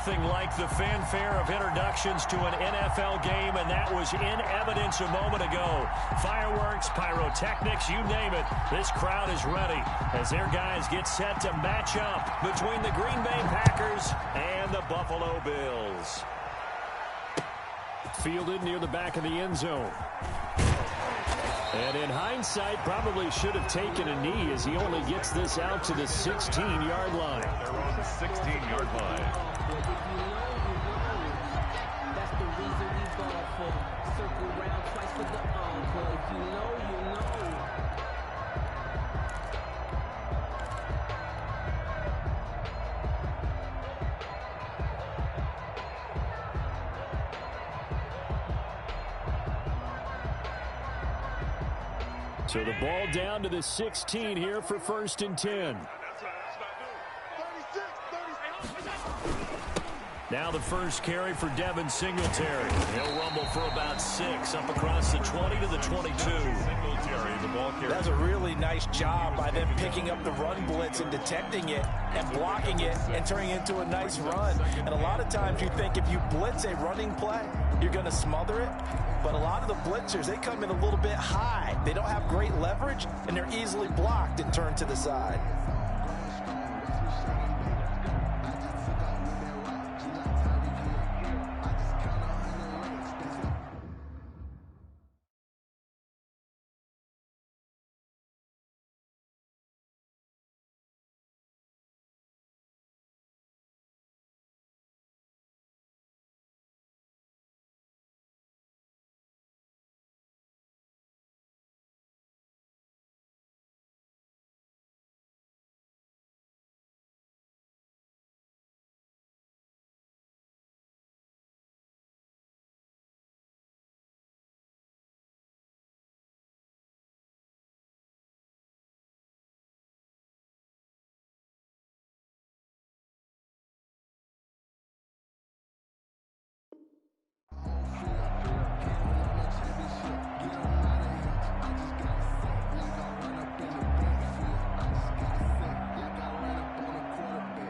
Nothing like the fanfare of introductions to an NFL game, and that was in evidence a moment ago. Fireworks, pyrotechnics, you name it. This crowd is ready as their guys get set to match up between the Green Bay Packers and the Buffalo Bills. Fielded near the back of the end zone. And in hindsight, probably should have taken a knee as he only gets this out to the 16-yard line. They're on the 16-yard line. That's the reason we ball for. Circle round twice for the encore. If you know, you know. So the ball down to the 16 here for 1st and 10. Now the first carry for Devin Singletary. He'll rumble for about 6 up across the 20 to the 22. Singletary, the ball carrier. That's a really nice job by them picking up the run blitz and detecting it and blocking it and turning it into a nice run. And a lot of times you think if you blitz a running play, you're going to smother it. But a lot of the blitzers, they come in a little bit high. They don't have great leverage, and they're easily blocked and turned to the side.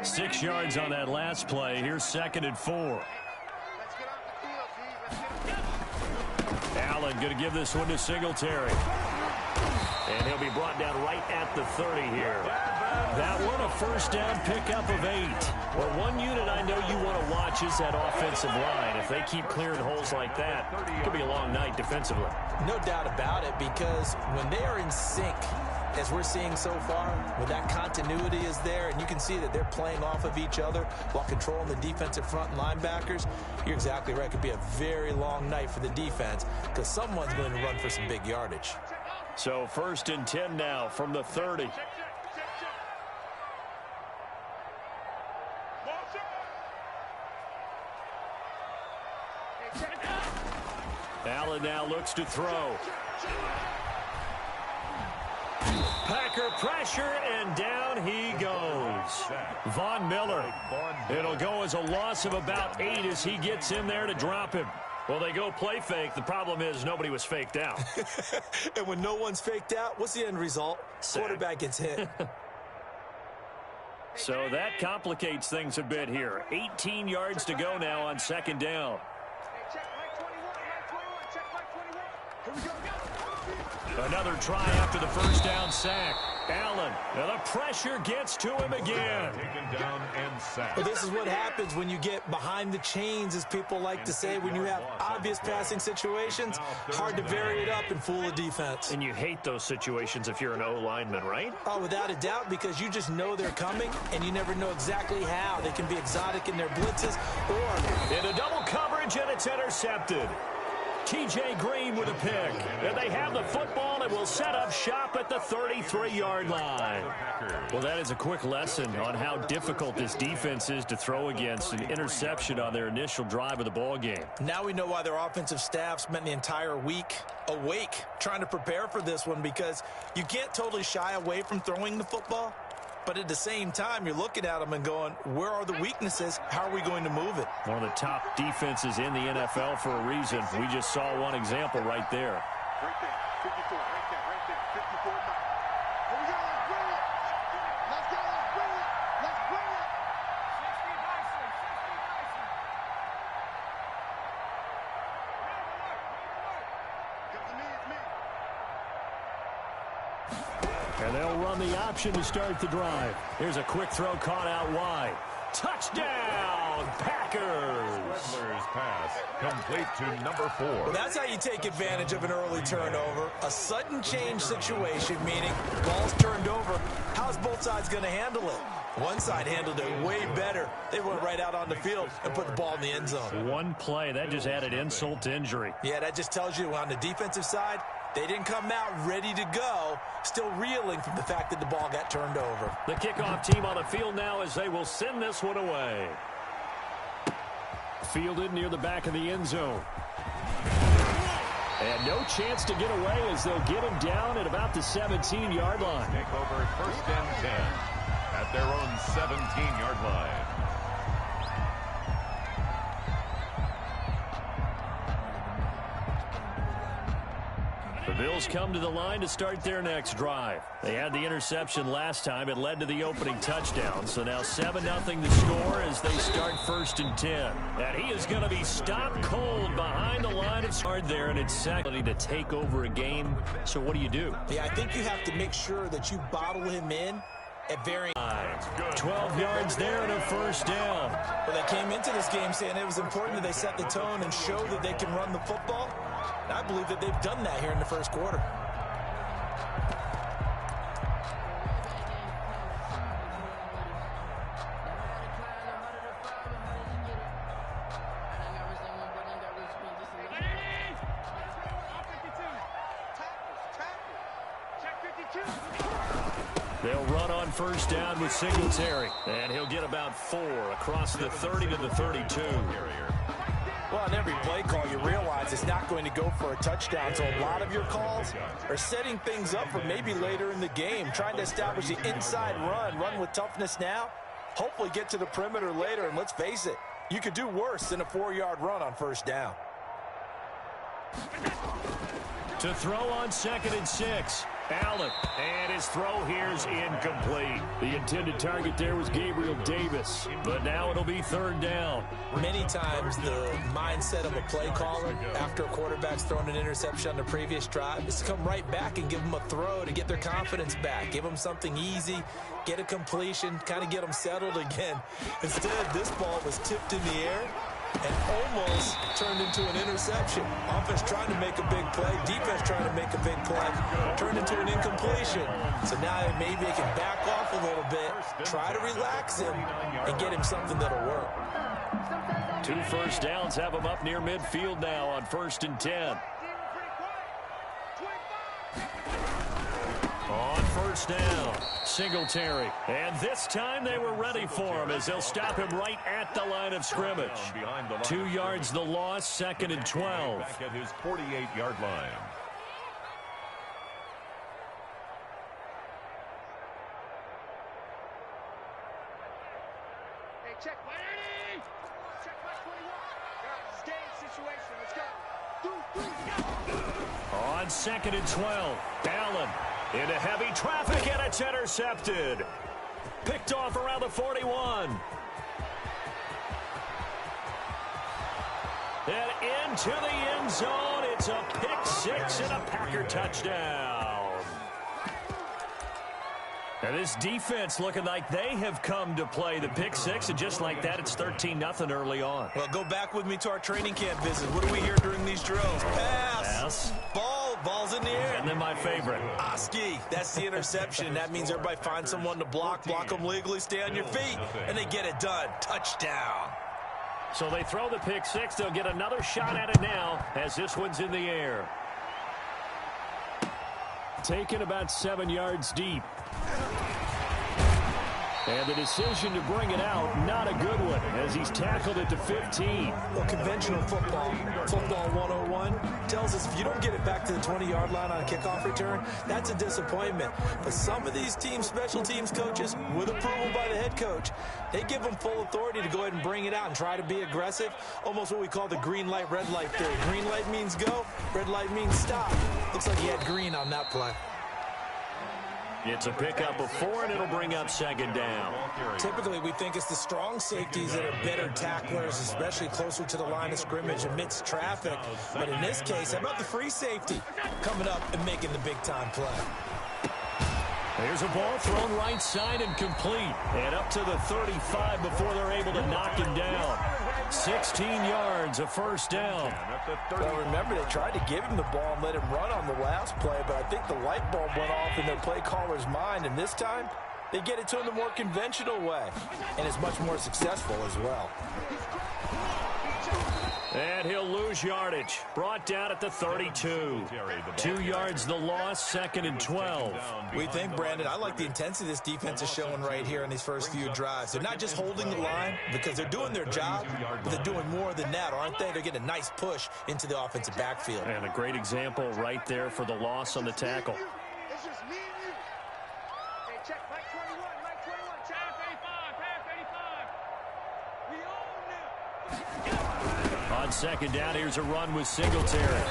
Six yards on that last play. Here's 2nd and 4. Allen going to give this one to Singletary. And he'll be brought down right at the 30 here. That one a first down pickup of 8. Well, one unit I know you want to watch is that offensive line. If they keep clearing holes like that, it could be a long night defensively. No doubt about it, because when they are in sync, as we're seeing so far, when that continuity is there and you can see that they're playing off of each other while controlling the defensive front and linebackers, you're exactly right. It could be a very long night for the defense because someone's going to run for some big yardage. So 1st and 10 now from the 30. Allen now looks to throw. Packer pressure, and down he goes. Von Miller. It'll go as a loss of about 8 as he gets in there to drop him. Well, they go play fake. The problem is nobody was faked out. And when no one's faked out, what's the end result? Sack. Quarterback gets hit. So that complicates things a bit here. 18 yards to go now on 2nd down. Another try after the first down sack. Allen, and the pressure gets to him again. Taken down and sacked. Well, this is what happens when you get behind the chains, as people like to say. When you have obvious passing situations, hard to vary it up and fool a defense. And you hate those situations if you're an O-lineman, right? Oh, without a doubt, because you just know they're coming, and you never know exactly how. They can be exotic in their blitzes, or in a double coverage, and it's intercepted. T.J. Green with a pick. And they have the football and will set up shop at the 33-yard line. Well, that is a quick lesson on how difficult this defense is to throw against. An interception on their initial drive of the ball game. Now we know why their offensive staff spent the entire week awake trying to prepare for this one, because you can't totally shy away from throwing the football. But at the same time, you're looking at them and going, where are the weaknesses? How are we going to move it? One of the top defenses in the NFL for a reason. We just saw one example right there. Right there, 54, right there, 54. Here we go, let's bring it. Let's go, let's bring it. Let's bring it. 60 by 6, 60 by 6. And they'll run the option to start the drive. Here's a quick throw caught out wide. Touchdown, Packers! Redler's pass complete to number 4. Well, that's how you take advantage of an early turnover. A sudden change situation, meaning ball's turned over. How's both sides going to handle it? One side handled it way better. They went right out on the field and put the ball in the end zone. One play, that just added insult to injury. Yeah, that just tells you on the defensive side, they didn't come out ready to go, still reeling from the fact that the ball got turned over. The kickoff team on the field now as they will send this one away. Fielded near the back of the end zone. And no chance to get away as they'll get him down at about the 17-yard line. Take over 1st and 10 at their own 17-yard line. The Bills come to the line to start their next drive. They had the interception last time. It led to the opening touchdown. So now 7-0 the score as they start 1st and 10. And he is going to be stopped cold behind the line of scrimmage there, and it's secondly to take over a game. So what do you do? Yeah, I think you have to make sure that you bottle him in at varying times. 12 yards there and a 1st down. Well, they came into this game saying it was important that they set the tone and show that they can run the football. And I believe that they've done that here in the 1st quarter. They'll run on 1st down with Singletary. And he'll get about 4 across the 30 to the 32. Well, on every play call, you realize it's not going to go for a touchdown. So a lot of your calls are setting things up for maybe later in the game, trying to establish the inside run with toughness now, hopefully get to the perimeter later. And let's face it, you could do worse than a 4-yard run on 1st down. To throw on 2nd and 6. Allen, and his throw here is incomplete. The intended target there was Gabriel Davis, but now it'll be 3rd down. Many times the mindset of a play caller after a quarterback's thrown an interception on the previous drive is to come right back and give them a throw to get their confidence back, give them something easy, get a completion, kind of get them settled again. Instead, this ball was tipped in the air and almost turned into an interception. Offense trying to make a big play, defense trying to make a big play, turned into an incompletion. So now maybe they can back off a little bit, try to relax him, and get him something that'll work. 2 1st downs have him up near midfield now on 1st and 10. On 1st down, Singletary. And this time they were ready for him as they'll stop him right at the line of scrimmage. 2 yards the loss, 2nd and 12. Back at his 48-yard line. Hey, check. Check my 21. Guys, game situation. Let's go. On 2nd and 12, Allen into heavy traffic, and it's intercepted. Picked off around the 41. And into the end zone. It's a pick 6 and a Packer touchdown. And this defense looking like they have come to play the pick 6, and just like that, it's 13-0 early on. Well, go back with me to our training camp visit. What do we hear during these drills? Pass. Ball's in the air. And then my favorite. Ski. That's the interception. That means everybody finds someone to block them legally, stay on your feet, and they get it done. Touchdown. So they throw the pick 6. They'll get another shot at it now as this one's in the air. Taken about 7 yards deep. And the decision to bring it out, not a good one, as he's tackled at the 15. Well, conventional football 101, tells us if you don't get it back to the 20-yard line on a kickoff return, that's a disappointment. But some of these teams, special teams coaches, with approval by the head coach, they give them full authority to go ahead and bring it out and try to be aggressive, almost what we call the green light, red light theory. Green light means go, red light means stop. Looks like he had green on that play. It's a pickup of 4, and it'll bring up 2nd down. Typically, we think it's the strong safeties that are better tacklers, especially closer to the line of scrimmage amidst traffic. But in this case, how about the free safety coming up and making the big-time play? Here's a ball thrown right side and complete. And up to the 35 before they're able to knock him down. 16 yards, a first down. Well, remember, they tried to give him the ball and let him run on the last play, but I think the light bulb went off in their play caller's mind, and this time they get it to him the more conventional way, and it's much more successful as well. And he'll lose yardage. Brought down at the 32. 2 yards the loss, 2nd and 12. We think, Brandon, I like the intensity this defense is showing right here in these first few drives. They're not just holding the line because they're doing their job, but they're doing more than that, aren't they? They're getting a nice push into the offensive backfield. And a great example right there for the loss on the tackle. It's just me and you. Hey, check Mike 21, Mike 21. Pass 85, pass 85. We own them. On second down, here's a run with Singletary.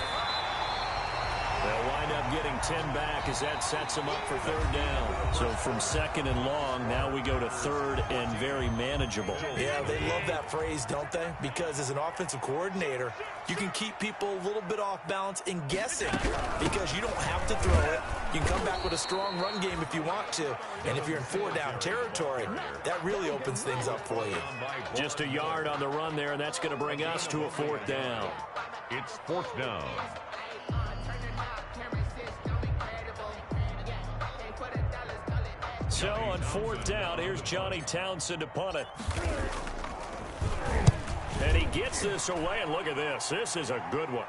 They'll wind up getting 10 back as that sets them up for third down. So from second and long, now we go to third and very manageable. Yeah, they love that phrase, don't they? Because as an offensive coordinator, you can keep people a little bit off balance and guessing because you don't have to throw it. You can come back with a strong run game if you want to. And if you're in 4-down territory, that really opens things up for you. Just a yard on the run there, and that's going to bring us to a 4th down. It's 4th down. So on 4th down, here's Johnny Townsend to punt it. And he gets this away, and look at this. This is a good one.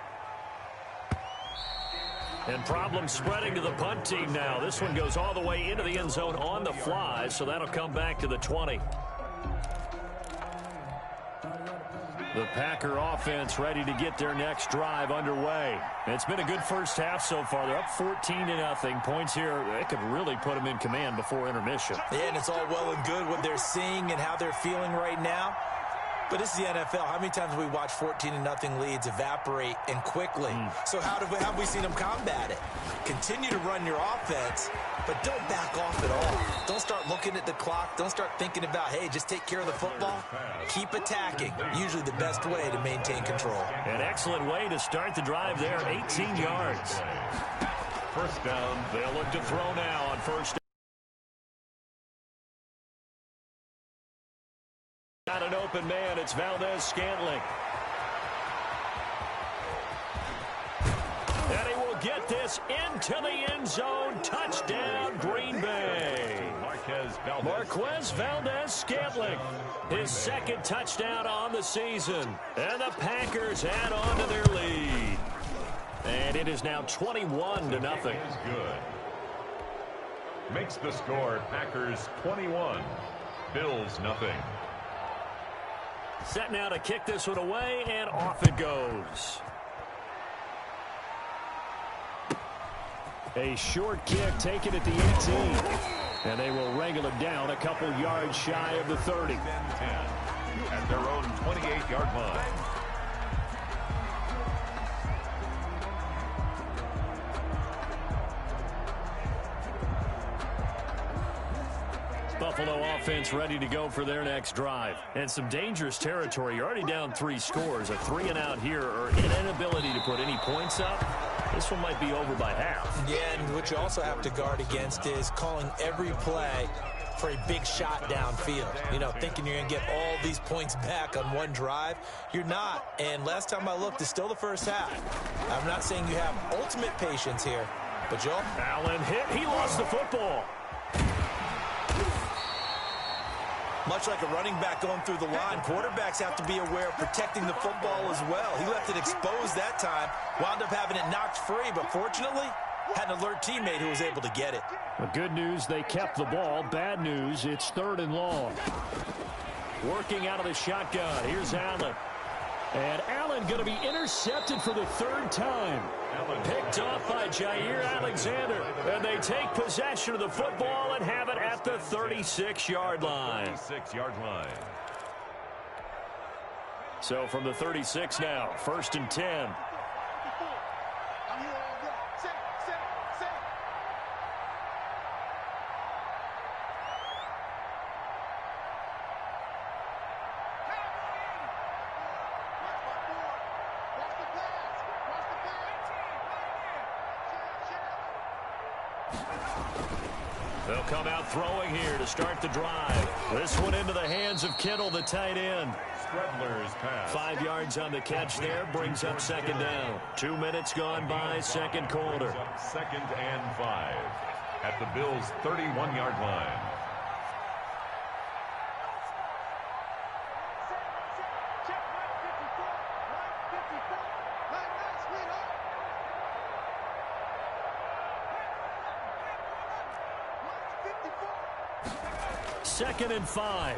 And problems spreading to the punt team now. This one goes all the way into the end zone on the fly, so that'll come back to the 20. The Packer offense ready to get their next drive underway. It's been a good first half so far. They're up 14-0. Points here, they could really put them in command before intermission. Yeah, and it's all well and good what they're seeing and how they're feeling right now. But this is the NFL. How many times have we watched 14-0 leads evaporate and quickly? So how have we seen them combat it? Continue to run your offense, but don't back off at all. Don't start looking at the clock. Don't start thinking about, hey, just take care of the football. Keep attacking. Usually the best way to maintain control. An excellent way to start the drive there. 18 yards. First down. They'll look to throw now on first down. Got an open man. It's Valdez-Scantling. And he will get this into the end zone. Touchdown, Green Bay. Marquez Valdez-Scantling. His 2nd touchdown on the season. And the Packers add on to their lead. And it is now 21-0. Good. Makes the score Packers 21. Bills nothing. Set now to kick this one away, and off it goes. A short kick taken at the 18. And they will wrangle it down a couple yards shy of the 30. 10 at their own 28-yard line. Buffalo offense ready to go for their next drive. And some dangerous territory. You're already down 3 scores. A 3-and-out here or an inability to put any points up. This one might be over by half. Yeah, and what you also have to guard against is calling every play for a big shot downfield. You know, thinking you're going to get all these points back on one drive. You're not. And last time I looked, it's still the first half. I'm not saying you have ultimate patience here, but Joel? Allen hit. He lost the football. Much like a running back going through the line, quarterbacks have to be aware of protecting the football as well. He left it exposed that time, wound up having it knocked free, but fortunately, had an alert teammate who was able to get it. The good news, they kept the ball. Bad news, it's 3rd and long. Working out of the shotgun. Here's Allen. And Allen going to be intercepted for the 3rd time. Picked off by Jair Alexander. And they take possession of the football and have it at the 36-yard line. 36-yard line. So from the 36 now, 1st and 10. They'll come out throwing here to start the drive. This one into the hands of Kittle, the tight end. Stredler's pass. 5 yards on the catch there, brings up second down. 2 minutes gone by, second quarter. Brings up 2nd and 5 at the Bills' 31-yard line. Second and 5.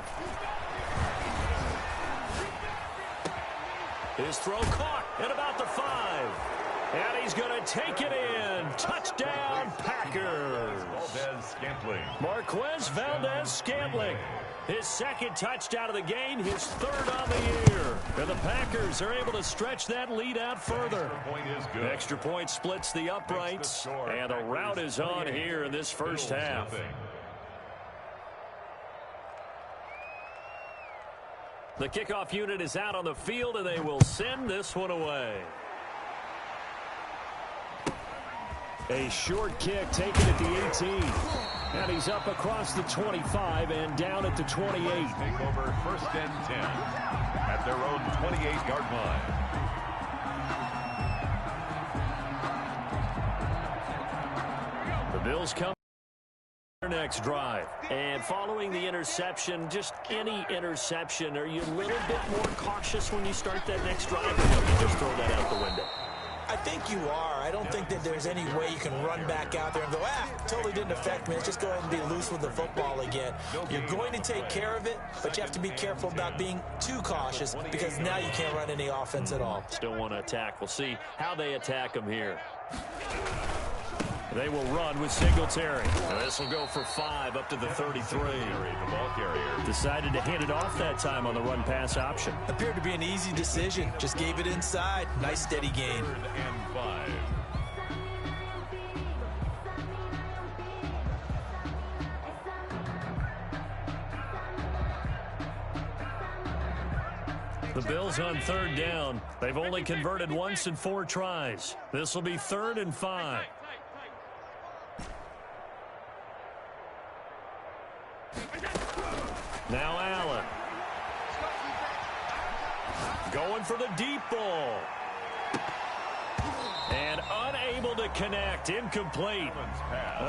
His throw caught at about the 5. And he's going to take it in. Touchdown, Packers. Marquez Valdez-Scantling. His second touchdown of the game, his third on the year. And the Packers are able to stretch that lead out further. Extra point splits the uprights. And the rout is on here in this first half. The kickoff unit is out on the field, and they will send this one away. A short kick taken at the 18. And he's up across the 25 and down at the 28. Take over 1st and 10 at their own 28-yard line. The Bills come their next drive. And following the interception, just any interception, are you a little bit more cautious when you start that next drive, or will you just throw that out the window? I think you are. I don't think that there's any way you can run back out there and go, totally didn't affect me. Let's just go ahead and be loose with the football again. You're going to take care of it, but you have to be careful about being too cautious because now you can't run any offense at all. Still want to attack. We'll see how they attack him here. They will run with Singletary. This will go for 5 up to the 33. The ball carrier decided to hand it off that time on the run-pass option. Appeared to be an easy decision. Just gave it inside. Nice steady gain. 3rd and 5. The Bills on 3rd down. They've only converted once in 4 tries. This will be 3rd and 5. Now Allen. Going for the deep ball. And unable to connect. Incomplete.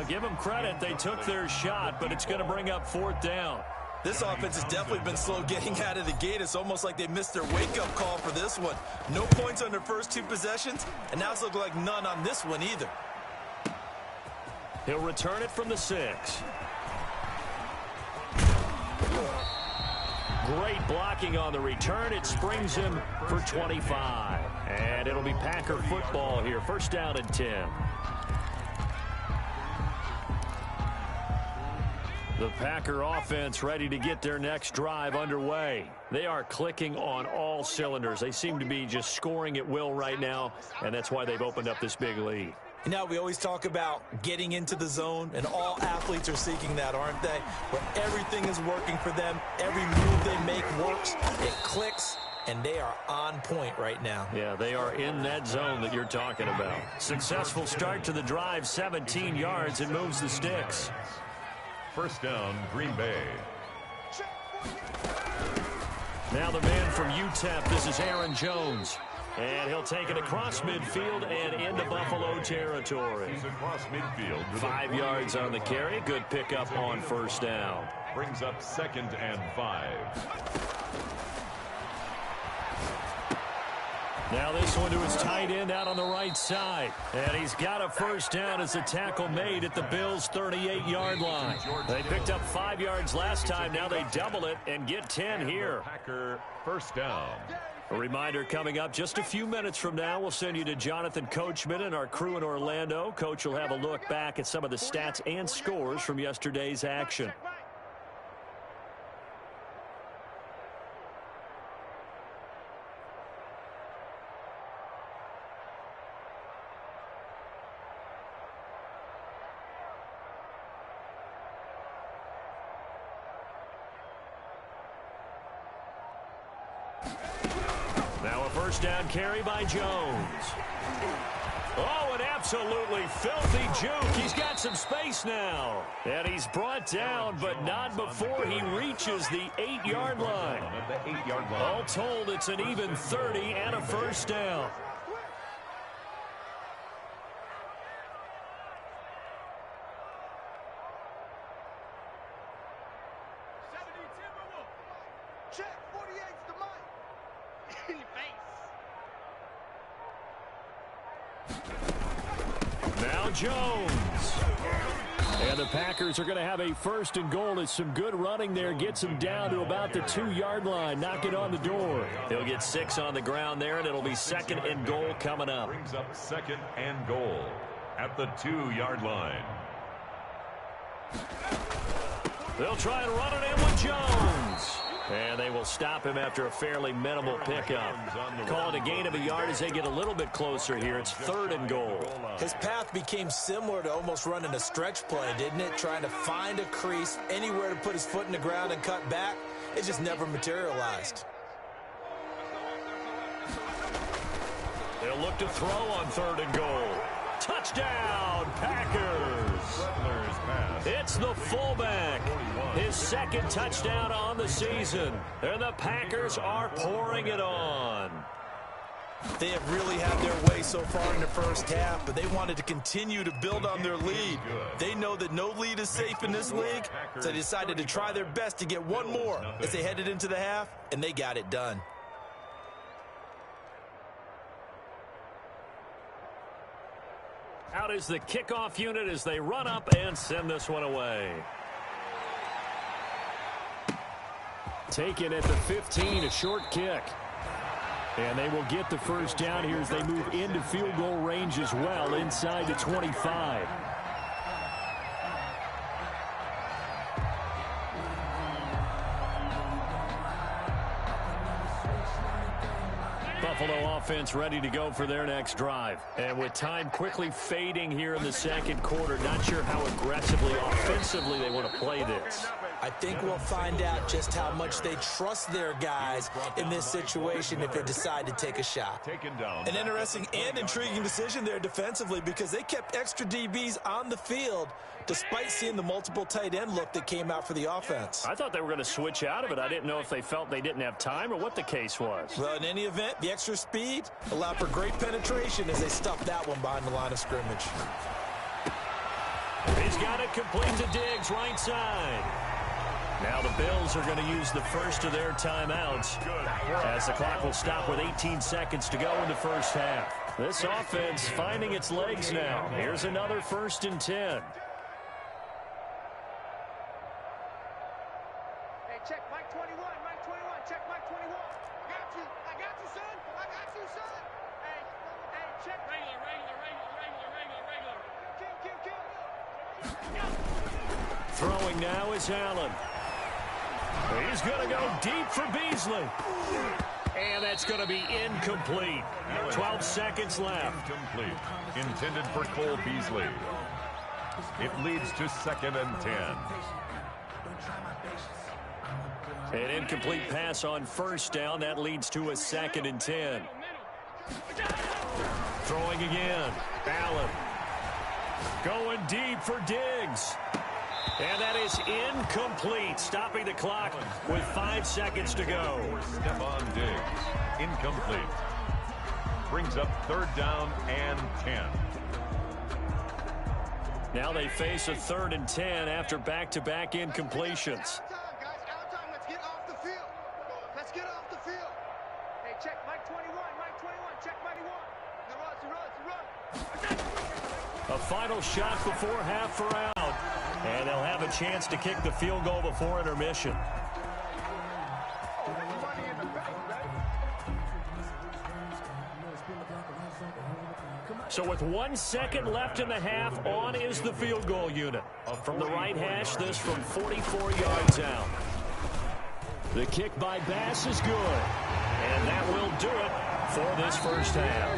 Give them credit. They took their shot, but it's going to bring up 4th down. This offense has definitely been slow getting out of the gate. It's almost like they missed their wake-up call for this one. No points on their first 2 possessions, and now it's looking like none on this one either. He'll return it from the 6. Great blocking on the return. It springs him for 25. And it'll be Packer football here. 1st down and 10. The Packer offense ready to get their next drive underway. They are clicking on all cylinders. They seem to be just scoring at will right now, and that's why they've opened up this big lead. You know, we always talk about getting into the zone, and all athletes are seeking that, aren't they? Where everything is working for them, every move they make works, it clicks, and they are on point right now. Yeah, they are in that zone that you're talking about. Successful start to the drive, 17 yards, and moves the sticks. 1st down, Green Bay. Now the man from UTEP, this is Aaron Jones. And he'll take it across midfield and into Buffalo territory. He's across midfield. 5 yards on the carry. Good pickup on 1st down. Brings up 2nd and 5. Now this one to his tight end out on the right side. And he's got a 1st down as a tackle made at the Bills' 38-yard line. They picked up 5 yards last time. Now they double it and get 10 here. Packer 1st down. A reminder coming up just a few minutes from now. We'll send you to Jonathan Coachman and our crew in Orlando. Coach will have a look back at some of the stats and scores from yesterday's action. Now a first down carry by Jones. Oh, an absolutely filthy juke. He's got some space now. And he's brought down, but not before he reaches the 8-yard line. All told, it's an even 30 and a first down. Check, 48's the mic. In your face. Now Jones. And the Packers are going to have a first and goal as some good running there gets him down to about the 2-yard line. Knock it on the door. He'll get 6 on the ground there, and it'll be second and goal coming up. Brings up second and goal at the 2-yard line. They'll try and run it in with Jones. And they will stop him after a fairly minimal pickup. Call it a gain of a yard as they get a little bit closer here. It's third and goal. His path became similar to almost running a stretch play, didn't it? Trying to find a crease, anywhere to put his foot in the ground and cut back. It just never materialized. They'll look to throw on third and goal. Touchdown, Packers. It's the fullback. His second touchdown on the season. And the Packers are pouring it on. They have really had their way so far in the first half, but they wanted to continue to build on their lead. They know that no lead is safe in this league, so they decided to try their best to get one more as they headed into the half, and they got it done. Out is the kickoff unit as they run up and send this one away. Taken at the 15, a short kick. And they will get the first down here as they move into field goal range as well, inside the 25. Buffalo offense ready to go for their next drive. And with time quickly fading here in the second quarter, not sure how aggressively, offensively they want to play this. I think we'll find out just how much they trust their guys in this situation if they decide to take a shot. An interesting and intriguing decision there defensively because they kept extra DBs on the field despite seeing the multiple tight end look that came out for the offense. I thought they were going to switch out of it. I didn't know if they felt they didn't have time or what the case was. Well, in any event, the extra speed allowed for great penetration as they stuffed that one behind the line of scrimmage. He's got it complete to Diggs, right side. Now the Bills are going to use the first of their timeouts as the clock will stop with 18 seconds to go in the first half. This offense finding its legs now. Here's another 1st and 10. Hey, check Mike 21, Mike 21, check Mike 21. I got you, son. I got you, son. Hey, check. Regular. Throwing now is Allen. He's going to go deep for Beasley. And that's going to be incomplete. 12 seconds left. Incomplete. Intended for Cole Beasley. It leads to 2nd and 10. An incomplete pass on first down. That leads to a 2nd and 10. Throwing again. Allen. Going deep for Diggs. And that is incomplete, stopping the clock with 5 seconds to go. Stephon Diggs, incomplete. Brings up 3rd down and 10. Now they face a 3rd and 10 after back-to-back incompletions. Out time, let's get off the field. Let's get off the field. Hey, check Mike 21, Mike 21, check Mike 21. The run. A final shot before half for out. And they'll have a chance to kick the field goal before intermission. So with 1 second left in the half, on is the field goal unit. From the right hash, this from 44 yards out. The kick by Bass is good. And that will do it for this first half.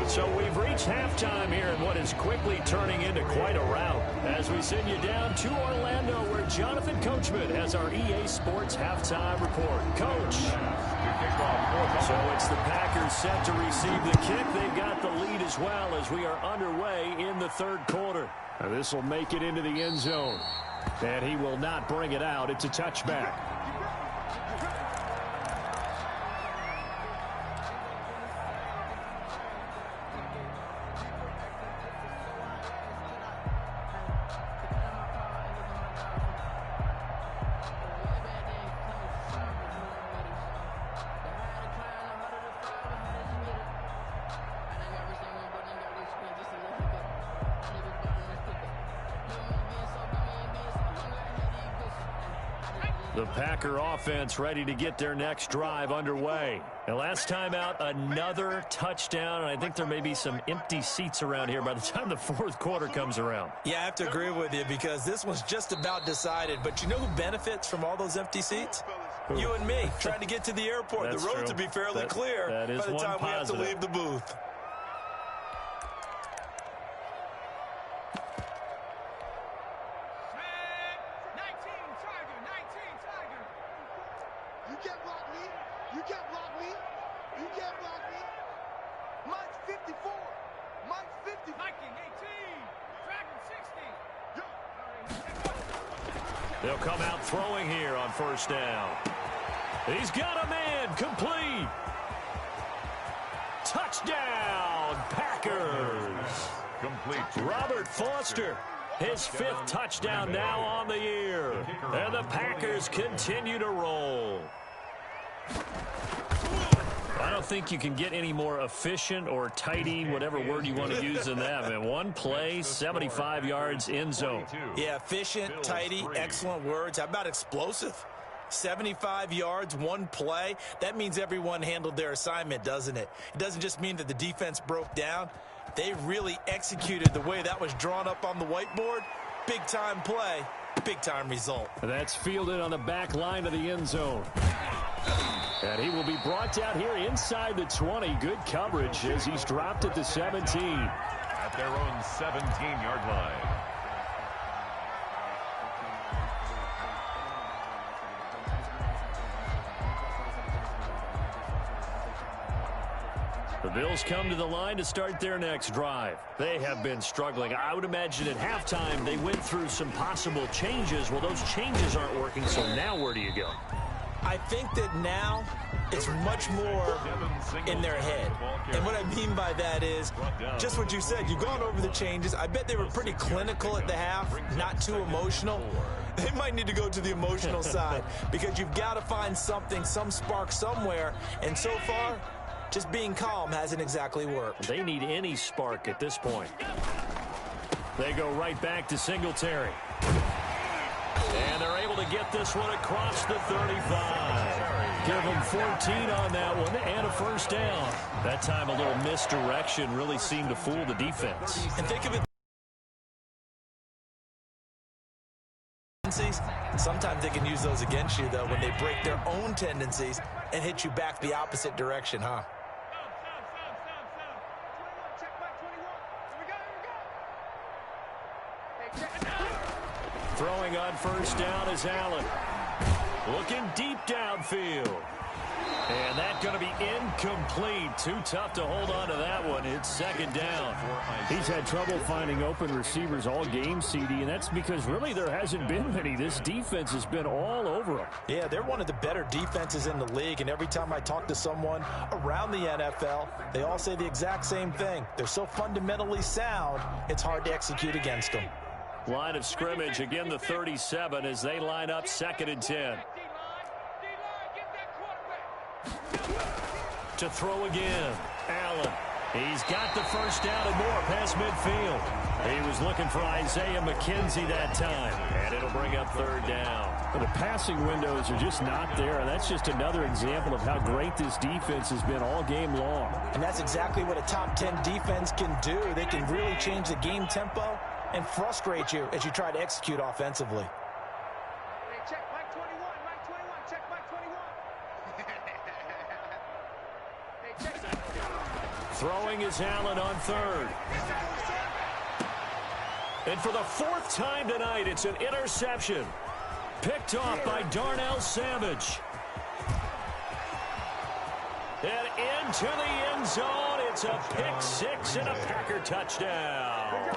So we've reached halftime here in what is quickly turning into quite a rout as we send you down to Orlando where Jonathan Coachman has our EA Sports halftime report. Coach. So it's the Packers set to receive the kick. They've got the lead as well as we are underway in the third quarter. This will make it into the end zone. And he will not bring it out. It's a touchback. The Packer offense ready to get their next drive underway. And last time out, another touchdown. And I think there may be some empty seats around here by the time the fourth quarter comes around. Yeah, I have to agree with you because this one's just about decided. But you know who benefits from all those empty seats? You and me, trying to get to the airport. That's the roads true. will be fairly clear by the time we have to leave the booth. You can't block me. You can't block me. You can't block me. Mike's 54. Mike's 50. Viking 18. Dragon 60. They'll come out throwing here on first down. He's got a man. Complete. Touchdown, Packers. Complete. Robert Foster, his fifth touchdown now on the year. And the Packers continue to roll. I don't think you can get any more efficient or tidy, whatever word you want to use in that. Man, one play, 75 yards in zone. Yeah, efficient, tidy, excellent words. How about explosive? 75 yards, one play. That means everyone handled their assignment, doesn't it? It doesn't just mean that the defense broke down. They really executed the way that was drawn up on the whiteboard. Big-time play, big-time result. That's fielded on the back line of the end zone. And he will be brought down here inside the 20. Good coverage as he's dropped at the 17. At their own 17-yard line. The Bills come to the line to start their next drive. They have been struggling. I would imagine at halftime they went through some possible changes. Well, those changes aren't working, so now where do you go? I think that now it's much more in their head. And what I mean by that is just what you said. You've gone over the changes. I bet they were pretty clinical at the half, not too emotional. They might need to go to the emotional side because you've got to find something, some spark somewhere. And so far, just being calm hasn't exactly worked. They need any spark at this point. They go right back to Singletary. And they're able to get this one across the 35. Give them 14 on that one and a first down. That time a little misdirection really seemed to fool the defense. And think of it. Sometimes they can use those against you, though, when they break their own tendencies and hit you back the opposite direction, huh? Throwing on first down is Allen. Looking deep downfield. And that's going to be incomplete. Too tough to hold on to that one. It's second down. He's had trouble finding open receivers all game, CD, and that's because really there hasn't been many. This defense has been all over them. Yeah, they're one of the better defenses in the league, and every time I talk to someone around the NFL, they all say the exact same thing. They're so fundamentally sound, it's hard to execute against them. Line of scrimmage, again the 37 as they line up second and 10. To throw again, Allen. He's got the first down and more past midfield. He was looking for Isaiah McKenzie that time, and it'll bring up third down. Well, the passing windows are just not there, and that's just another example of how great this defense has been all game long. And that's exactly what a top 10 defense can do. They can really change the game tempo and frustrate you as you try to execute offensively. Hey, check Mike 21, Mike 21, check Mike 21. Hey, check. Throwing is Allen on third. And for the fourth time tonight, it's an interception. Picked off by Darnell Savage. And into the end zone. It's a pick six and a Packer touchdown.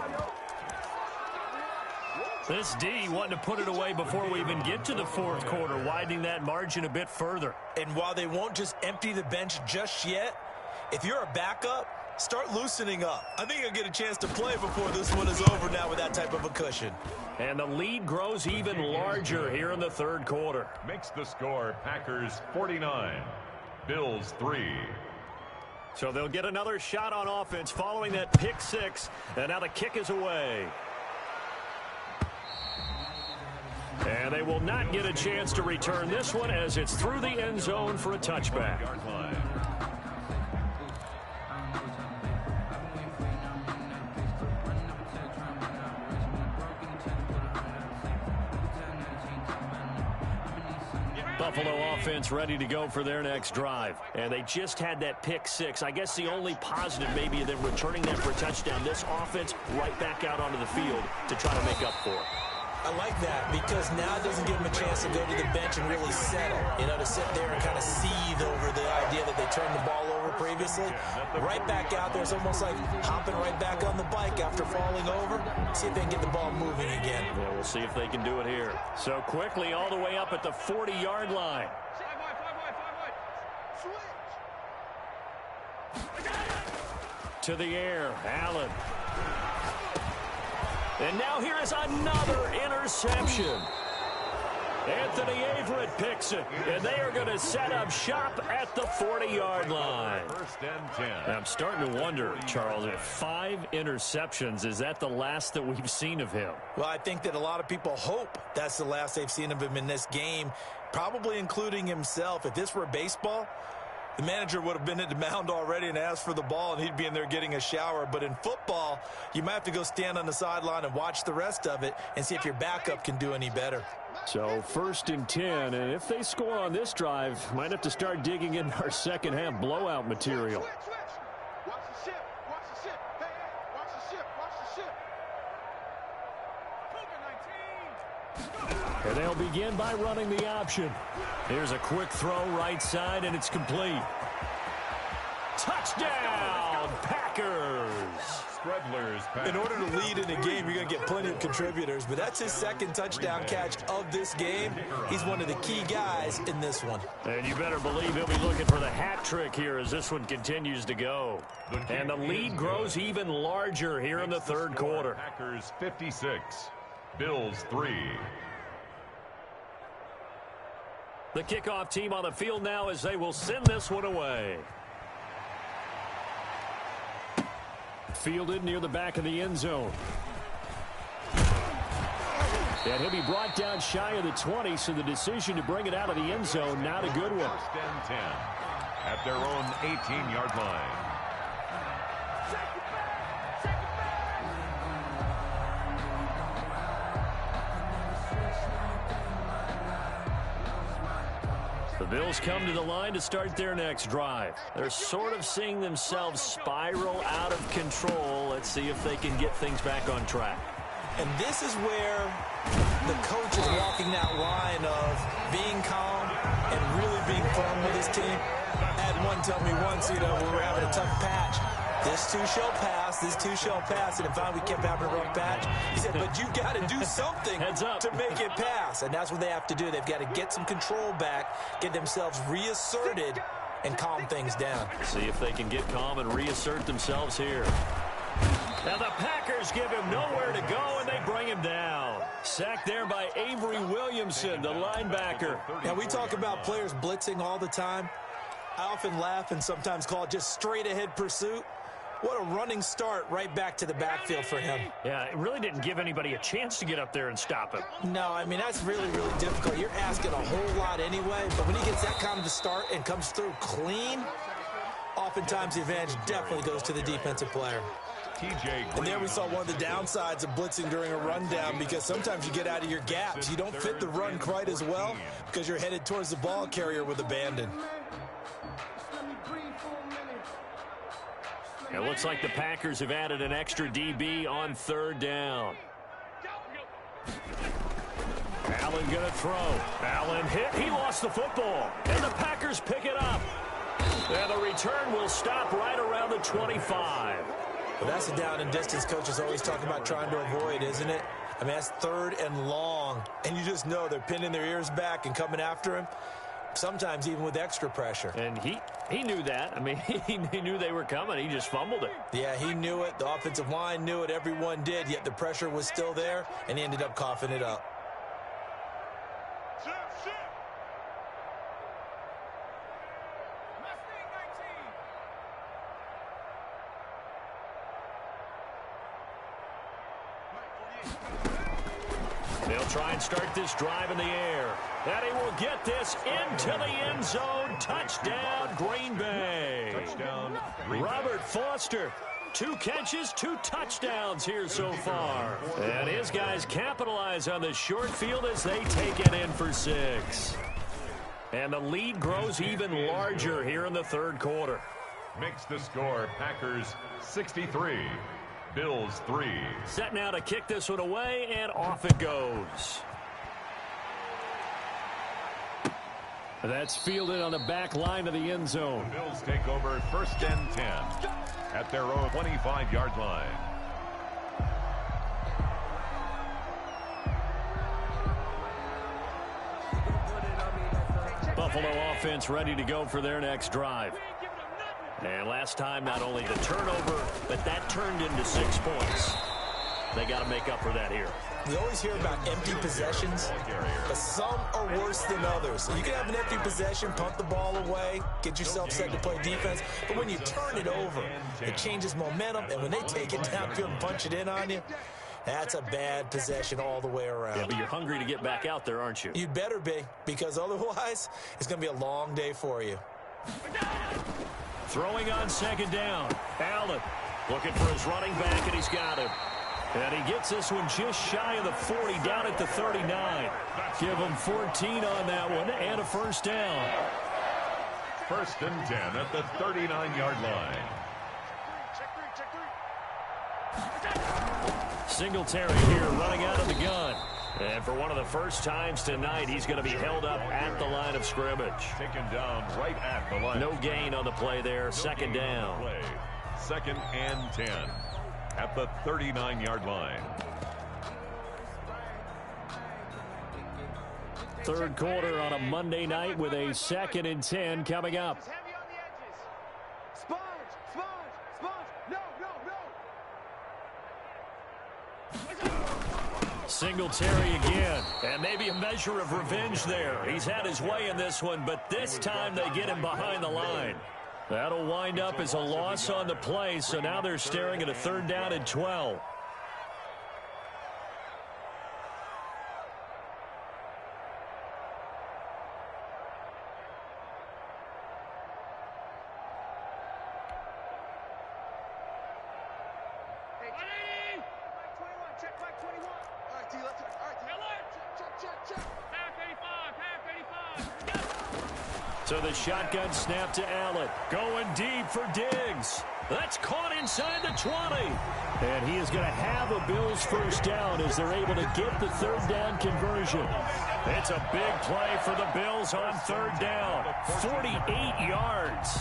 This D wanting to put it away before we even get to the fourth quarter, widening that margin a bit further. And while they won't just empty the bench just yet, if you're a backup, start loosening up. I think you'll get a chance to play before this one is over now with that type of a cushion. And the lead grows even larger here in the third quarter. Makes the score Packers 49, Bills 3. So they'll get another shot on offense following that pick six, and now the kick is away. And they will not get a chance to return this one as it's through the end zone for a touchback. Buffalo offense ready to go for their next drive. And they just had that pick six. I guess the only positive maybe of them returning that for a touchdown. This offense right back out onto the field to try to make up for it. I like that because now it doesn't give them a chance to go to the bench and really settle. You know, to sit there and kind of seethe over the idea that they turned the ball over previously. Right back out there. It's almost like hopping right back on the bike after falling over. See if they can get the ball moving again. Yeah, we'll see if they can do it here. So quickly all the way up at the 40-yard line. To the air, Allen. And now here is another interception. Anthony Averett picks it, and they are going to set up shop at the 40-yard line. First and 10. I'm starting to wonder, Charles, if 5 interceptions, is that the last that we've seen of him? Well, I think that a lot of people hope that's the last they've seen of him in this game, probably including himself. If this were baseball, the manager would have been at the mound already and asked for the ball, and he'd be in there getting a shower. But in football, you might have to go stand on the sideline and watch the rest of it and see if your backup can do any better. So first and 10, and if they score on this drive, might have to start digging in our second half blowout material. Watch the ship. Watch the ship. Hey, watch the ship. Watch the ship. And they'll begin by running the option. Here's a quick throw right side, and it's complete. Touchdown, Packers! In order to lead in a game, you're going to get plenty of contributors, but that's his second touchdown catch of this game. He's one of the key guys in this one. And you better believe he'll be looking for the hat trick here as this one continues to go. And the lead grows even larger here in the third quarter. Packers 56, Bills 3. The kickoff team on the field now as they will send this one away. Fielded near the back of the end zone. And he'll be brought down shy of the 20, so the decision to bring it out of the end zone, not a good one. First and 10 at their own 18-yard line. The Bills come to the line to start their next drive. They're sort of seeing themselves spiral out of control. Let's see if they can get things back on track. And this is where the coach is walking that line of being calm and really being firm with his team. I had one tell me once, we were having a tough patch. This too shall pass, this too shall pass. And finally we kept having a rough patch. He said, but you got to do something to make it pass. And that's what they have to do. They've got to get some control back, get themselves reasserted, and calm things down. See if they can get calm and reassert themselves here. Now the Packers give him nowhere to go, and they bring him down. Sacked there by Avery Williamson, the linebacker. Now we talk about players blitzing all the time. I often laugh and sometimes call it just straight-ahead pursuit. What a running start right back to the backfield for him. Yeah, it really didn't give anybody a chance to get up there and stop him. No, I mean, that's really, really difficult. You're asking a whole lot anyway, but when he gets that kind of a start and comes through clean, oftentimes the advantage definitely goes to the defensive player. And there we saw one of the downsides of blitzing during a rundown, because sometimes you get out of your gaps. You don't fit the run quite as well because you're headed towards the ball carrier with abandon. It looks like the Packers have added an extra DB on third down. Allen going to throw. Allen hit. He lost the football. And the Packers pick it up. And the return will stop right around the 25. Well, that's a down and distance coaches always talk about trying to avoid, isn't it? I mean, that's 3rd and long, and you just know they're pinning their ears back and coming after him, sometimes even with extra pressure. And he knew that. I mean, he knew they were coming. He just fumbled it. Yeah, he knew it. The offensive line knew it. Everyone did, yet the pressure was still there, and he ended up coughing it up. They'll try and start this drive in the air. And he will get this into the end zone. Touchdown, Green Bay. Touchdown, Green Bay. Robert Foster, 2 catches, 2 touchdowns here so far. And his guys capitalize on the short field as they take it in for 6. And the lead grows even larger here in the 3rd quarter. Makes the score Packers 63. Bills 3. Set now to kick this one away, and off it goes. That's fielded on the back line of the end zone. The Bills take over 1st and 10 at their own 25-yard line. Buffalo offense ready to go for their next drive. And last time, not only the turnover, but that turned into 6 points. They got to make up for that here. We always hear about empty possessions, but some are worse than others. You can have an empty possession, punt the ball away, get yourself set to play defense, but when you turn it over, it changes momentum, and when they take it downfield and punch it in on you, that's a bad possession all the way around. Yeah, but you're hungry to get back out there, aren't you? You'd better be, because otherwise, it's going to be a long day for you. Throwing on 2nd down. Allen looking for his running back, and he's got him. And he gets this one just shy of the 40, down at the 39. Give him 14 on that one, and a 1st down. 1st and 10 at the 39-yard line. Singletary here running out of the gun. And for one of the first times tonight, he's going to be held up at the line of scrimmage. Taken down right at the line. No gain on the play there. 2nd down. 2nd and 10 at the 39-yard line. 3rd quarter on a Monday night with a 2nd and 10 coming up. Singletary again, and maybe a measure of revenge there. He's had his way in this one, but this time they get him behind the line. That'll wind up as a loss on the play, so now they're staring at a 3rd down and 12. So the shotgun snap to Allen. Going deep for Diggs. That's caught inside the 20. And he is going to have a Bills 1st down as they're able to get the 3rd down conversion. It's a big play for the Bills on 3rd down. 48 yards.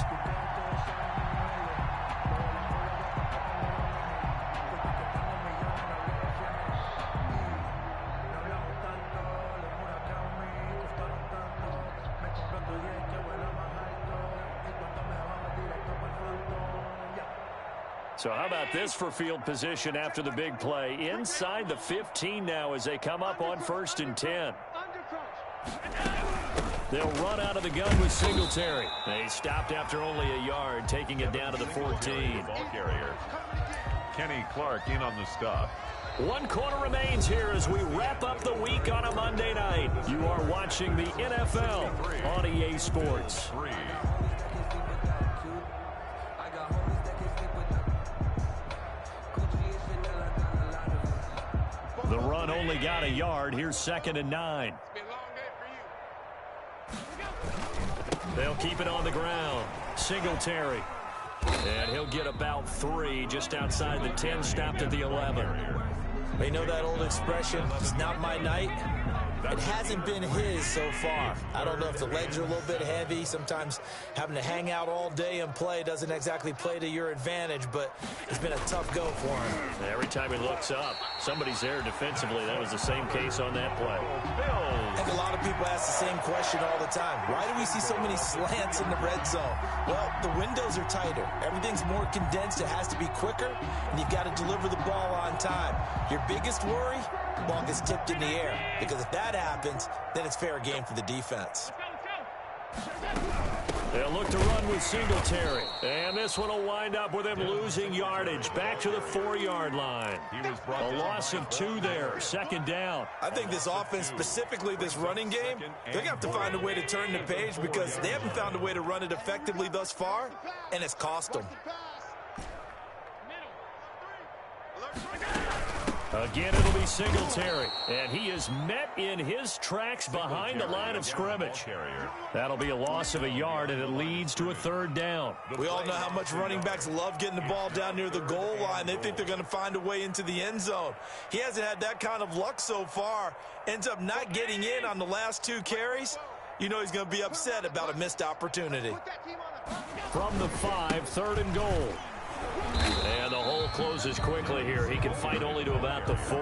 So how about this for field position after the big play? Inside the 15 now as they come up on 1st and 10. They'll run out of the gun with Singletary. They stopped after only a yard, taking it down to the 14. Ball carrier. Kenny Clark in on the stop. 1 quarter remains here as we wrap up the week on a Monday night. You are watching the NFL on EA Sports. The run only got a yard. Here's 2nd and 9. They'll keep it on the ground. Singletary. And he'll get about 3 just outside the 10, stopped at the 11. They know that old expression, it's not my night. It hasn't been his so far. I don't know if the legs are a little bit heavy. Sometimes having to hang out all day and play doesn't exactly play to your advantage, but it's been a tough go for him. Every time he looks up, somebody's there defensively. That was the same case on that play. I think a lot of people ask the same question all the time. Why do we see so many slants in the red zone? Well, the windows are tighter. Everything's more condensed. It has to be quicker, and you've got to deliver the ball on time. Your biggest worry? Ball gets tipped in the air, because if that happens, then it's fair game for the defense. They'll look to run with Singletary. And this one will wind up with him losing yardage back to the 4-yard line. A loss of 2 there, second down. I think this offense, specifically this running game, they're going to have to find a way to turn the page because they haven't found a way to run it effectively thus far, and it's cost them. Again, it'll be Singletary, and he is met in his tracks behind the line of scrimmage. That'll be a loss of 1 yard, and it leads to a 3rd down. We all know how much running backs love getting the ball down near the goal line. They think they're going to find a way into the end zone. He hasn't had that kind of luck so far. Ends up not getting in on the last 2 carries. You know he's going to be upset about a missed opportunity. From the 5, 3rd and goal. And the hole closes quickly here. He can fight only to about the 4.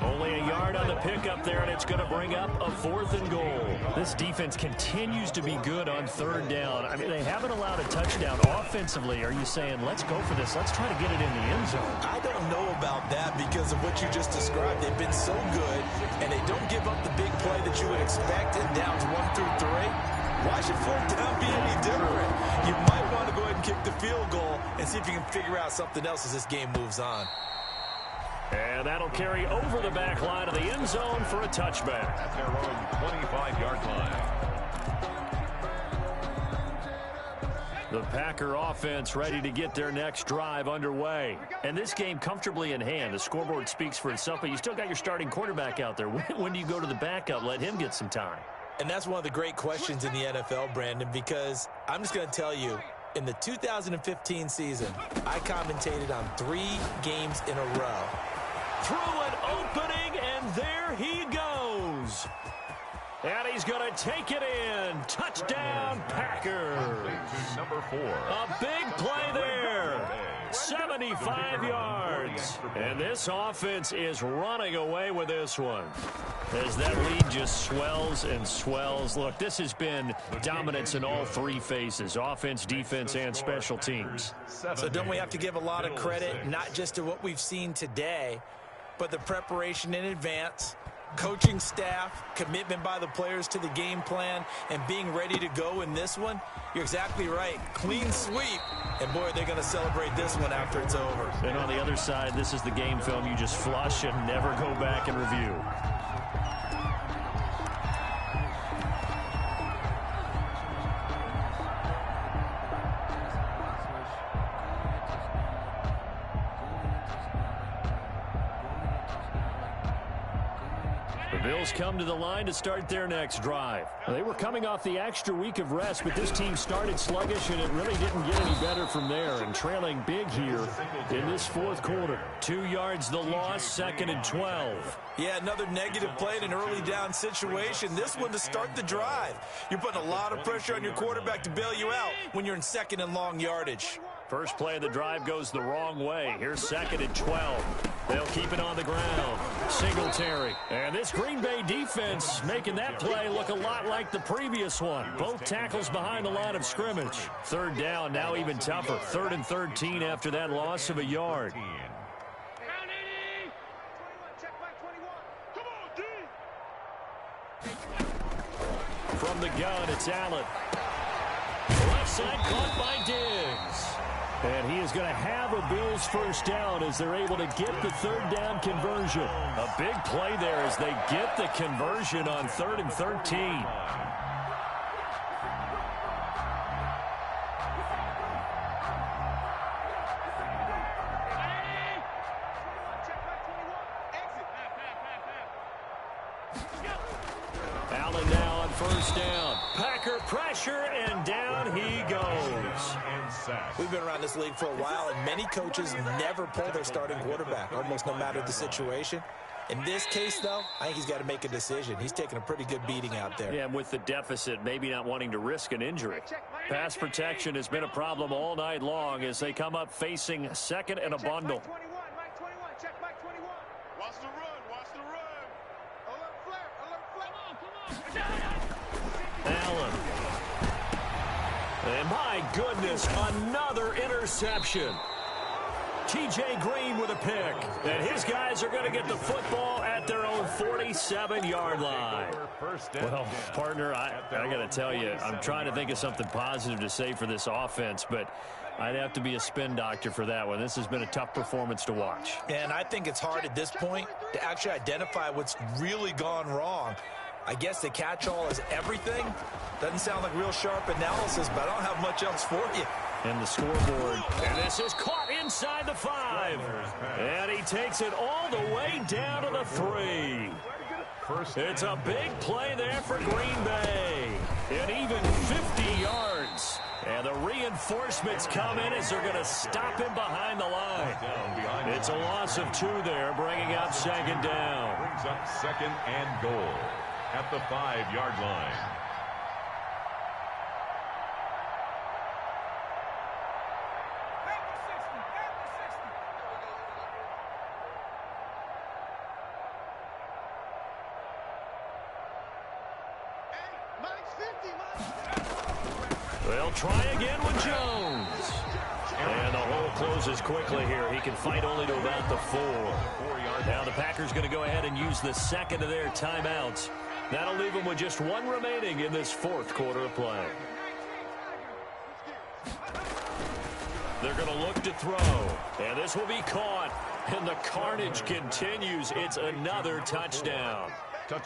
Only 1 yard on the pickup there, and it's going to bring up a 4th and goal. This defense continues to be good on 3rd down. I mean, they haven't allowed a touchdown offensively. Are you saying, let's go for this? Let's try to get it in the end zone. I don't know about that because of what you just described. They've been so good, and they don't give up the big play that you would expect in downs 1 through 3. Why should 4th down be any different? You might want to go ahead and kick the field goal and see if you can figure out something else as this game moves on. And that'll carry over the back line of the end zone for a touchback. At their own 25-yard line. The Packer offense ready to get their next drive underway. And this game comfortably in hand. The scoreboard speaks for itself, but you still got your starting quarterback out there. When do you go to the backup? Let him get some time. And that's one of the great questions in the NFL, Brandon, because I'm just going to tell you, in the 2015 season, I commentated on 3 games in a row. Through an opening, and there he goes. And he's going to take it in. Touchdown, Packers. Number 4. A big play there. 75 yards. And this offense is running away with this one. As that lead just swells and swells. Look, this has been dominance in all 3 phases. Offense, defense, and special teams. So don't we have to give a lot of credit, not just to what we've seen today, but the preparation in advance, coaching staff, commitment by the players to the game plan, and being ready to go in this one? You're exactly right. Clean sweep. And, boy, they're going to celebrate this one after it's over. And on the other side, this is the game film you just flush and never go back and review. Bills come to the line to start their next drive. They were coming off the extra week of rest, but this team started sluggish, and it really didn't get any better from there. And trailing big here in this 4th quarter. 2 yards the loss, 2nd and 12. Yeah, another negative play in an early down situation. This one to start the drive. You're putting a lot of pressure on your quarterback to bail you out when you're in 2nd and long yardage. First play of the drive goes the wrong way. Here's 2nd and 12. They'll keep it on the ground. Singletary. And this Green Bay defense making that play look a lot like the previous one. Both tackles behind the line of scrimmage. 3rd down, now even tougher. 3rd and 13 after that loss of 1 yard. From the gun, it's Allen. Left side caught by Diggs. And he is going to have a Bills first down as they're able to get the 3rd down conversion. A big play there as they get the conversion on 3rd and 13. Allen now on 1st down. Packer pressure, and down he goes. We've been around this league for a while, and many coaches never pull their starting quarterback, almost no matter the situation. In this case, though, I think he's got to make a decision. He's taking a pretty good beating out there. Yeah, and with the deficit, maybe not wanting to risk an injury. Pass protection has been a problem all night long as they come up facing second and a bundle. Mike 21, check Mike 21. Watch the run, watch the run. Alert flare, alert flare. Allen. And my goodness, another interception. T.J. Green with a pick. And his guys are going to get the football at their own 47-yard line. Well, partner, I got to tell you, I'm trying to think of something positive to say for this offense, but I'd have to be a spin doctor for that one. This has been a tough performance to watch. And I think it's hard at this point to actually identify what's really gone wrong. I guess the catch-all is everything. Doesn't sound like real sharp analysis, but I don't have much else for you. And the scoreboard. And this is caught inside the 5. And he takes it all the way down to the 3. It's a big play there for Green Bay. And even 50 yards. And the reinforcements come in as they're going to stop him behind the line. It's a loss of 2 there, bringing up second down. Brings up second and goal at the 5-yard line. They'll try again with Jones. And the hole closes quickly here. He can fight only to about the 4. Now the Packers going to go ahead and use the second of their timeouts. That'll leave them with just 1 remaining in this 4th quarter of play. They're going to look to throw. And this will be caught. And the carnage continues. It's another touchdown.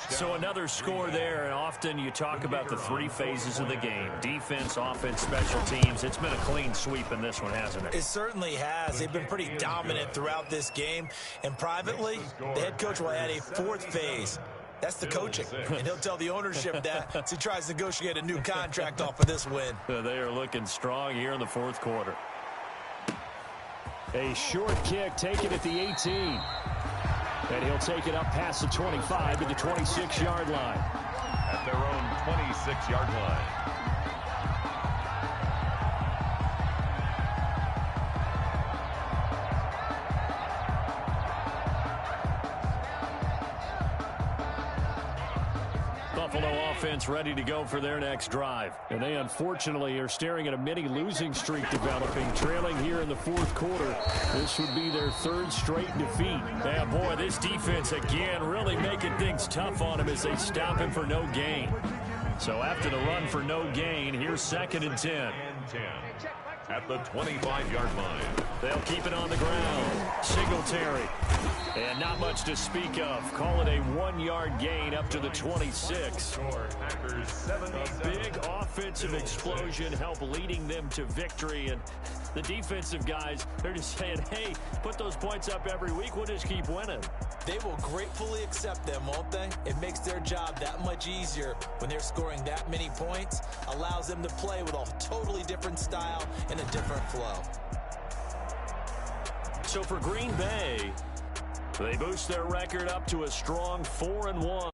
So another score there, and often you talk about the 3 phases of the game. Defense, offense, special teams. It's been a clean sweep in this one, hasn't it? It certainly has. They've been pretty dominant throughout this game. And privately, the head coach will add a 4th phase. That's the coaching. And he'll tell the ownership that as he tries to negotiate a new contract off of this win. They are looking strong here in the 4th quarter. A short kick taken at the 18. And he'll take it up past the 25 to the 26-yard line. At their own 26-yard line. Buffalo offense ready to go for their next drive. And they unfortunately are staring at a mini losing streak developing, trailing here in the 4th quarter. This would be their 3rd straight defeat. Yeah, boy, this defense again really making things tough on him as they stop him for no gain. So after the run for no gain, here's 2nd and 10. At the 25-yard line. They'll keep it on the ground. Singletary. And not much to speak of. Call it a 1-yard gain up to the 26. A big offensive explosion help leading them to victory. And the defensive guys, they're just saying, hey, put those points up every week. We'll just keep winning. They will gratefully accept them, won't they? It makes their job that much easier when they're scoring that many points. Allows them to play with a totally different style and a different flow. So for Green Bay, they boost their record up to a strong 4-1.